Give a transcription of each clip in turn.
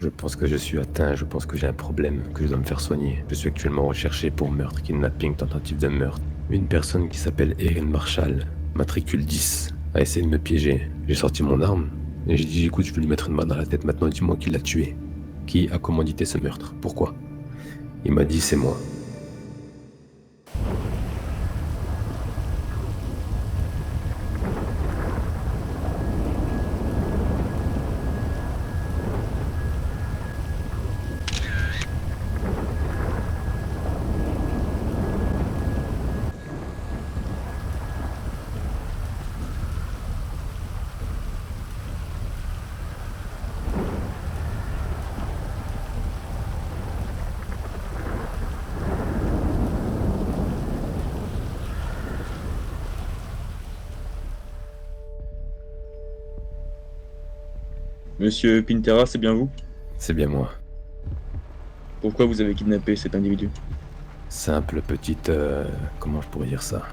Je pense que je suis atteint, je pense que j'ai un problème, que je dois me faire soigner. Je suis actuellement recherché pour meurtre, kidnapping, tentative de meurtre. Une personne qui s'appelle Erin Marshall, matricule 10, a essayé de me piéger. J'ai sorti mon arme et j'ai dit écoute, je vais lui mettre une balle dans la tête, maintenant dis-moi qui l'a tué. Qui a commandité ce meurtre? Pourquoi? Il m'a dit c'est moi. Monsieur Pintera, c'est bien vous? C'est bien moi. Pourquoi vous avez kidnappé cet individu? Simple petite... comment je pourrais dire ça?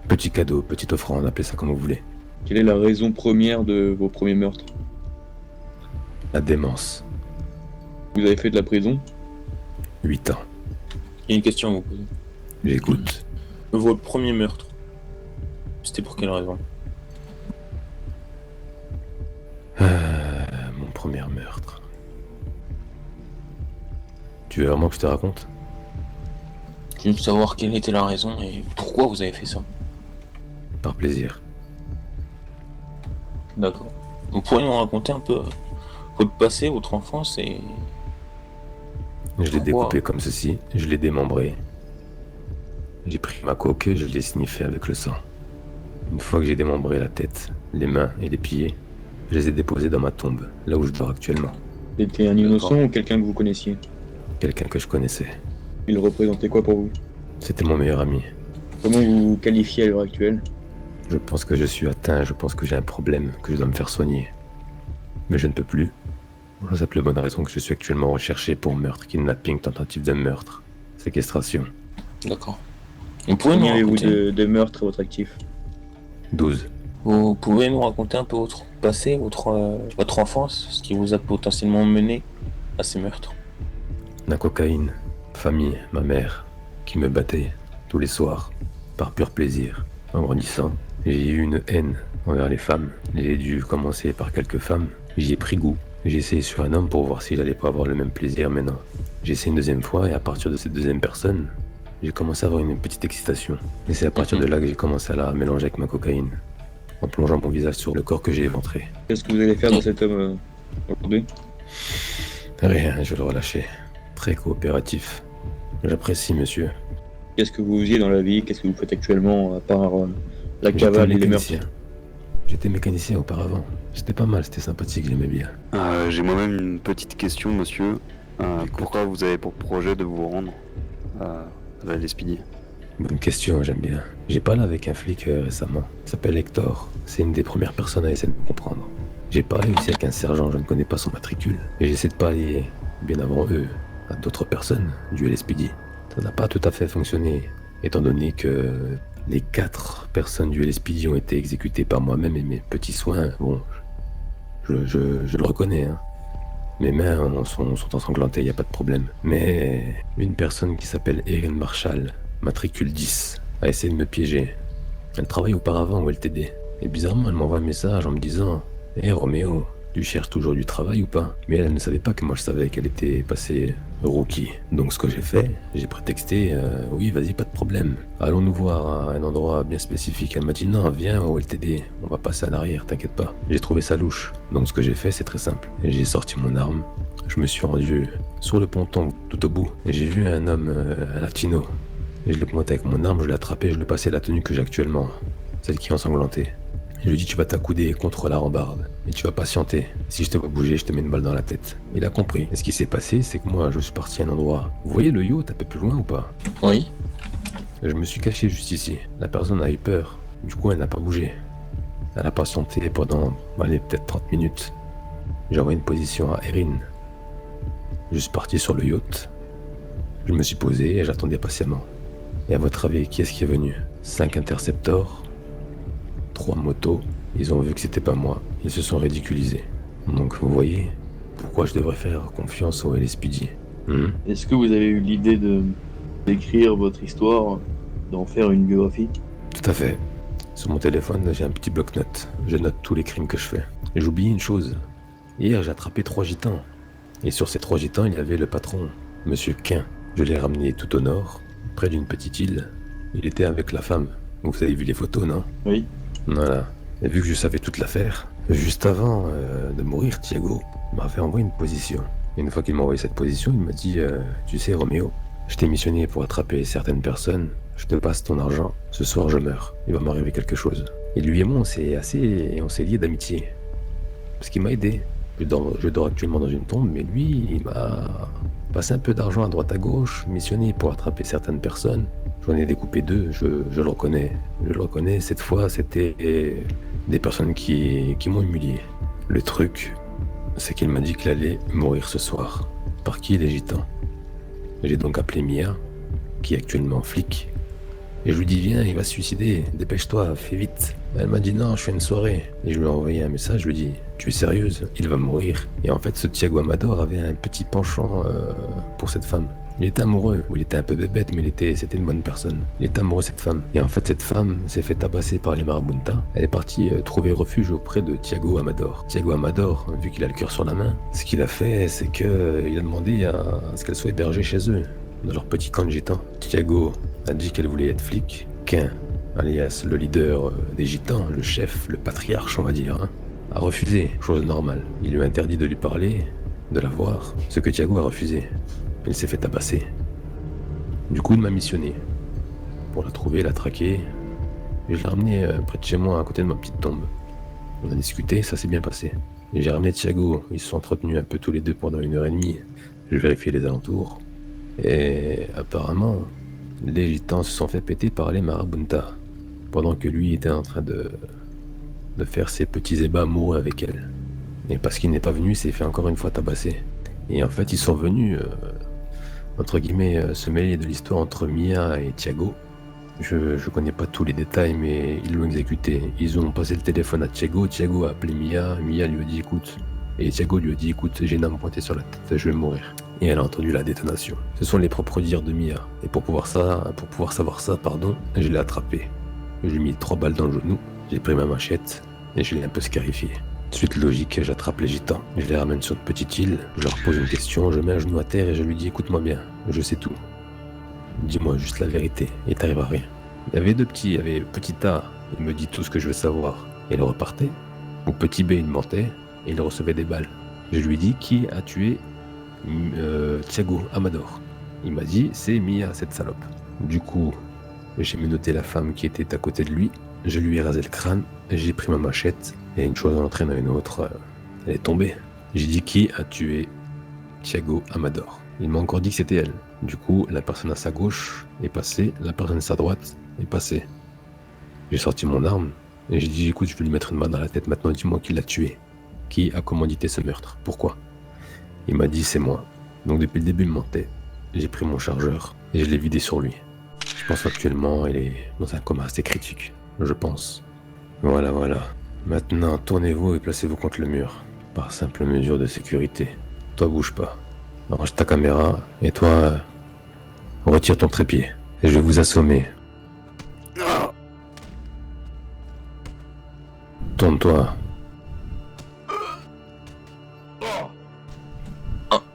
Petit cadeau, petite offrande, appelez ça comme vous voulez. Quelle est la raison première de vos premiers meurtres? La démence. Vous avez fait de la prison? 8 ans. Il y a une question à vous poser. J'écoute. Votre premier meurtre, c'était pour quelle raison? Mon premier meurtre. Tu veux vraiment que je te raconte? Je veux savoir quelle était la raison et pourquoi vous avez fait ça. Par plaisir. D'accord. Vous pourriez nous raconter un peu votre passé, votre enfance et... Je l'ai Pourquoi? découpé comme ceci, je l'ai démembré. J'ai pris ma coque et je l'ai sniffé avec le sang. Une fois que j'ai démembré la tête, les mains et les pieds, je les ai déposés dans ma tombe, là où je dors actuellement. C'était un innocent ou quelqu'un que vous connaissiez? Quelqu'un que je connaissais. Il représentait quoi pour vous? C'était mon meilleur ami. Comment vous vous qualifiez à l'heure actuelle? Je pense que je suis atteint, je pense que j'ai un problème, que je dois me faire soigner. Mais je ne peux plus. Pour la simple bonne raison que je suis actuellement recherché pour meurtre, kidnapping, tentative de meurtre, séquestration. D'accord. Vous pouvez nous Combien avez-vous raconter... de meurtres à votre actif? 12. Vous pouvez nous raconter un peu votre passé, votre enfance, ce qui vous a potentiellement mené à ces meurtres? La cocaïne, famille, ma mère, qui me battait tous les soirs, par pur plaisir. En grandissant, j'ai eu une haine envers les femmes. J'ai dû commencer par quelques femmes. J'y ai pris goût. J'ai essayé sur un homme pour voir si j'allais pas avoir le même plaisir, mais non. J'ai essayé une deuxième fois et à partir de cette deuxième personne, j'ai commencé à avoir une petite excitation. Et c'est à partir de là que j'ai commencé à la mélanger avec ma cocaïne, en plongeant mon visage sur le corps que j'ai éventré. Qu'est-ce que vous allez faire de cet homme aujourd'hui? Rien, je vais le relâcher. Très coopératif. J'apprécie, monsieur. Qu'est-ce que vous faisiez dans la vie? Qu'est-ce que vous faites actuellement à part la J'étais cavale et les meurtres? mécanicien. J'étais mécanicien auparavant. C'était pas mal, c'était sympathique, j'aimais bien. J'ai moi-même une petite question, monsieur. Pourquoi vous avez pour projet de vous rendre à la LSPD? Bonne question, j'aime bien. J'ai parlé avec un flic récemment. Il s'appelle Hector. C'est une des premières personnes à essayer de me comprendre. J'ai parlé aussi avec un sergent, je ne connais pas son matricule. Et j'essaie de parler, bien avant eux, à d'autres personnes du LSPD. Ça n'a pas tout à fait fonctionné, étant donné que les 4 personnes du LSPD ont été exécutées par moi-même et mes petits soins. Bon, je le reconnais, hein. Mes mains sont ensanglantées, y a pas de problème. Mais une personne qui s'appelle Erin Marshall, matricule 10, a essayé de me piéger. Elle travaille auparavant au LTD. Et bizarrement, elle m'envoie un message en me disant Hé Roméo, tu cherches toujours du travail ou pas? Mais elle ne savait pas que moi je savais qu'elle était passée rookie. Donc ce que j'ai fait, j'ai prétexté oui, vas-y, pas de problème. Allons nous voir à un endroit bien spécifique. Elle m'a dit non, viens au LTD, on va passer en arrière, t'inquiète pas. J'ai trouvé ça louche. Donc ce que j'ai fait, c'est très simple. J'ai sorti mon arme, je me suis rendu sur le ponton tout au bout. Et j'ai vu un homme, un latino. Et je l'ai pointé avec mon arme, je l'ai attrapé, je lui ai passé la tenue que j'ai actuellement, celle qui est ensanglantée. Je lui ai dit tu vas t'accouder contre la rambarde et tu vas patienter. Si je te vois bouger, je te mets une balle dans la tête. Il a compris. Et ce qui s'est passé, c'est que moi, je suis parti à un endroit. Vous voyez le yacht un peu plus loin ou pas? Oui. Je me suis caché juste ici. La personne a eu peur. Du coup, elle n'a pas bougé. Elle a patienté pendant, allez, peut-être 30 minutes. J'ai envoyé une position à Erin. Je suis parti sur le yacht. Je me suis posé et j'attendais patiemment. Et à votre avis, qui est-ce qui est venu? 5 interceptors, 3 motos. Ils ont vu que c'était pas moi. Ils se sont ridiculisés. Donc vous voyez, pourquoi je devrais faire confiance au LSPD? Est-ce que vous avez eu l'idée d'écrire votre histoire, d'en faire une biographie? Tout à fait. Sur mon téléphone, j'ai un petit bloc-notes. Je note tous les crimes que je fais. Et j'oublie une chose. Hier, j'ai attrapé 3 gitans. Et sur ces 3 gitans, il y avait le patron, Monsieur Quin. Je l'ai ramené tout au nord, près d'une petite île. Il était avec la femme. Vous avez vu les photos, non? Oui. Voilà. Et vu que je savais toute l'affaire, juste avant de mourir, Thiago m'avait envoyé une position. Et une fois qu'il m'a envoyé cette position, il m'a dit tu sais, Roméo, je t'ai missionné pour attraper certaines personnes. Je te passe ton argent. Ce soir, je meurs. Il va m'arriver quelque chose. Et lui et moi, on s'est liés d'amitié. Parce qu'il m'a aidé. Je dors actuellement dans une tombe, mais lui, il m'a passé un peu d'argent à droite à gauche, missionné pour attraper certaines personnes. J'en ai découpé 2, je le reconnais. Je le reconnais, cette fois, c'était des personnes qui m'ont humilié. Le truc, c'est qu'il m'a dit qu'il allait mourir ce soir. Par qui les gitans? J'ai donc appelé Mia, qui est actuellement flic. Et je lui dis viens, il va se suicider, dépêche-toi, fais vite. Elle m'a dit non, je fais une soirée. Et je lui ai envoyé un message, je lui ai dit tu es sérieuse? Il va mourir. Et en fait ce Thiago Amador avait un petit penchant pour cette femme. Il était amoureux, il était un peu bébête, mais c'était une bonne personne. Il était amoureux de cette femme. Et en fait cette femme s'est fait tabasser par les marabuntas. Elle est partie trouver refuge auprès de Thiago Amador. Thiago Amador, vu qu'il a le cœur sur la main, ce qu'il a fait, c'est qu'il a demandé à ce qu'elle soit hébergée chez eux, dans leur petit camp de gitans. Thiago a dit qu'elle voulait être flic. Quin, alias le leader des gitans, le chef, le patriarche on va dire, a refusé, chose normale. Il lui a interdit de lui parler, de la voir, ce que Thiago a refusé. Il s'est fait tabasser. Du coup il m'a missionné pour la trouver, la traquer. Et je l'ai ramené près de chez moi, à côté de ma petite tombe. On a discuté, ça s'est bien passé. Et j'ai ramené Thiago, ils se sont entretenus un peu tous les deux pendant 1h30. Je vérifiais les alentours. Et apparemment, les gitans se sont fait péter par les marabuntas, pendant que lui était en train de faire ses petits ébats amoureux avec elle. Et parce qu'il n'est pas venu, il s'est fait encore une fois tabasser. Et en fait, ils sont venus, entre guillemets, se mêler de l'histoire entre Mia et Thiago. Je connais pas tous les détails, mais ils l'ont exécuté. Ils ont passé le téléphone à Thiago, Thiago a appelé Mia, Mia lui a dit écoute. Et Thiago lui a dit écoute, j'ai une arme pointée sur la tête, je vais mourir. Et elle a entendu la détonation. Ce sont les propres dires de Mia. Et pour pouvoir savoir ça, je l'ai attrapé. Je lui ai mis 3 balles dans le genou, j'ai pris ma machette et je l'ai un peu scarifié. Suite logique, j'attrape les gitans, je les ramène sur une petite île, je leur pose une question, je mets un genou à terre et je lui dis écoute-moi bien, je sais tout. Dis-moi juste la vérité, il t'arrivera rien. Il y avait petit A, il me dit tout ce que je veux savoir, et il repartait. Ou petit B, il mentait, et il recevait des balles. Je lui dis qui a tué Thiago Amador. Il m'a dit c'est Mia, cette salope. Du coup, j'ai menotté la femme qui était à côté de lui, je lui ai rasé le crâne, j'ai pris ma machette, et une chose en entraînant une autre, elle est tombée. J'ai dit qui a tué Thiago Amador. Il m'a encore dit que c'était elle. Du coup, la personne à sa gauche est passée, la personne à sa droite est passée. J'ai sorti mon arme, et j'ai dit écoute, je vais lui mettre une balle dans la tête, maintenant dis-moi qui l'a tué. Qui a commandité ce meurtre? Pourquoi? Il m'a dit c'est moi. Donc depuis le début il mentait. J'ai pris mon chargeur et je l'ai vidé sur lui. Je pense qu'actuellement il est dans un coma assez critique. Je pense. Voilà. Maintenant tournez-vous et placez-vous contre le mur. Par simple mesure de sécurité. Toi bouge pas. Range ta caméra et toi retire ton trépied. Et je vais vous assommer. Tourne-toi.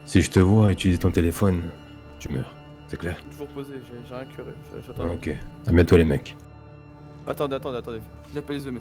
Si je te vois utiliser ton téléphone, tu meurs. C'est clair? Toujours posé, j'ai rien curé. Ok. À bientôt les mecs. Attendez. J'appelle les EMS.